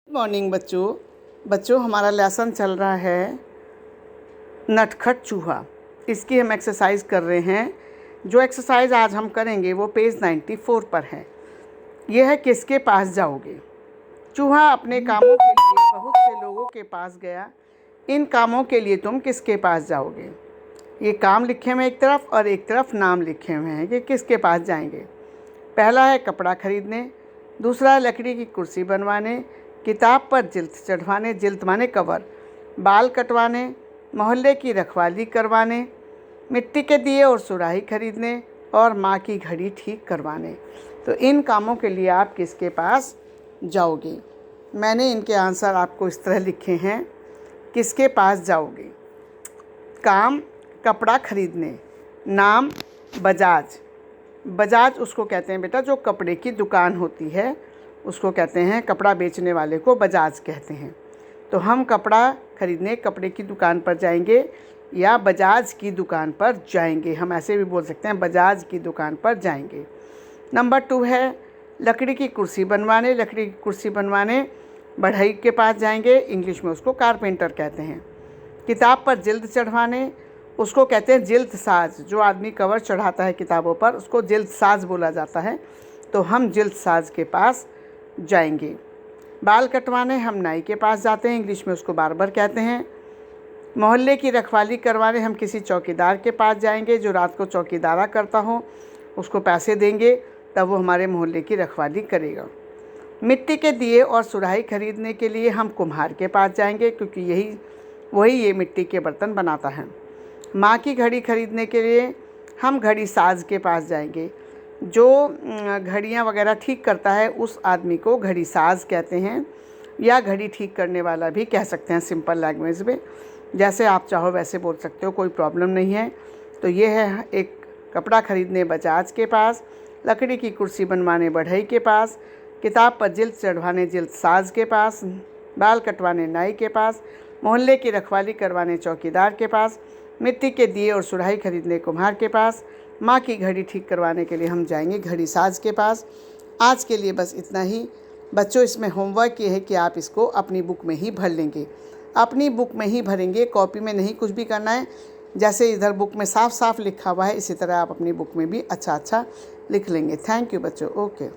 Good morning बच्चों हमारा lesson चल रहा है नटखट चूहा। इसकी हम एक्सरसाइज कर रहे हैं। जो एक्सरसाइज आज हम करेंगे वो पेज 94 पर है। यह है किसके पास जाओगे। चूहा अपने कामों के लिए बहुत से लोगों के पास गया। इन कामों के लिए तुम किसके पास जाओगे। ये काम लिखे हुए एक तरफ और एक तरफ नाम लिखे हुए हैं कि किसके पास जाएंगे। पहला है कपड़ा खरीदने, दूसरा है लकड़ी की कुर्सी बनवाने, किताब पर जिल्द चढ़वाने, जिल्द माने कवर, बाल कटवाने, मोहल्ले की रखवाली करवाने, मिट्टी के दिए और सुराही खरीदने और माँ की घड़ी ठीक करवाने। तो इन कामों के लिए आप किसके पास जाओगे। मैंने इनके आंसर आपको इस तरह लिखे हैं। किसके पास जाओगे। काम कपड़ा खरीदने, नाम बजाज। बजाज उसको कहते हैं बेटा जो कपड़े की दुकान होती है, उसको कहते हैं, कपड़ा बेचने वाले को बजाज कहते हैं। तो हम कपड़ा खरीदने कपड़े की दुकान पर जाएंगे या बजाज की दुकान पर जाएंगे। हम ऐसे भी बोल सकते हैं बजाज की दुकान पर जाएंगे। नंबर 2 है लकड़ी की कुर्सी बनवाने। लकड़ी की कुर्सी बनवाने बढ़ई के पास जाएंगे, इंग्लिश में उसको कारपेंटर कहते हैं। किताब पर जिल्द चढ़वाने उसको कहते हैं जिल्द साज। जो आदमी कवर चढ़ाता है किताबों पर उसको जिल्द साज बोला जाता है। तो हम जिल्द साज के पास जाएंगे। बाल कटवाने हम नाई के पास जाते हैं, इंग्लिश में उसको बार्बर कहते हैं। मोहल्ले की रखवाली करवाने हम किसी चौकीदार के पास जाएंगे जो रात को चौकीदारा करता हो, उसको पैसे देंगे तब वो हमारे मोहल्ले की रखवाली करेगा। मिट्टी के दिए और सुराही खरीदने के लिए हम कुम्हार के पास जाएंगे क्योंकि वही ये मिट्टी के बर्तन बनाता है। माँ की घड़ी खरीदने के लिए हम घड़ी साज के पास जाएंगे। जो घड़ियाँ वगैरह ठीक करता है उस आदमी को घड़ी साज कहते हैं या घड़ी ठीक करने वाला भी कह सकते हैं सिंपल लैंग्वेज में। जैसे आप चाहो वैसे बोल सकते हो, कोई प्रॉब्लम नहीं है। तो ये है एक कपड़ा खरीदने बजाज के पास, लकड़ी की कुर्सी बनवाने बढ़ई के पास, किताब पर जिल्द चढ़वाने जिल्द साज के पास, बाल कटवाने नाई के पास, मोहल्ले की रखवाली करवाने चौकीदार के पास, मिट्टी के दिए और सुराही खरीदने कुम्हार के पास, माँ की घड़ी ठीक करवाने के लिए हम जाएंगे घड़ी साज के पास। आज के लिए बस इतना ही बच्चों। इसमें होमवर्क ये है कि आप इसको अपनी बुक में ही भर लेंगे, अपनी बुक में ही भरेंगे, कॉपी में नहीं कुछ भी करना है। जैसे इधर बुक में साफ साफ लिखा हुआ है इसी तरह आप अपनी बुक में भी अच्छा लिख लेंगे। थैंक यू बच्चों। ओके।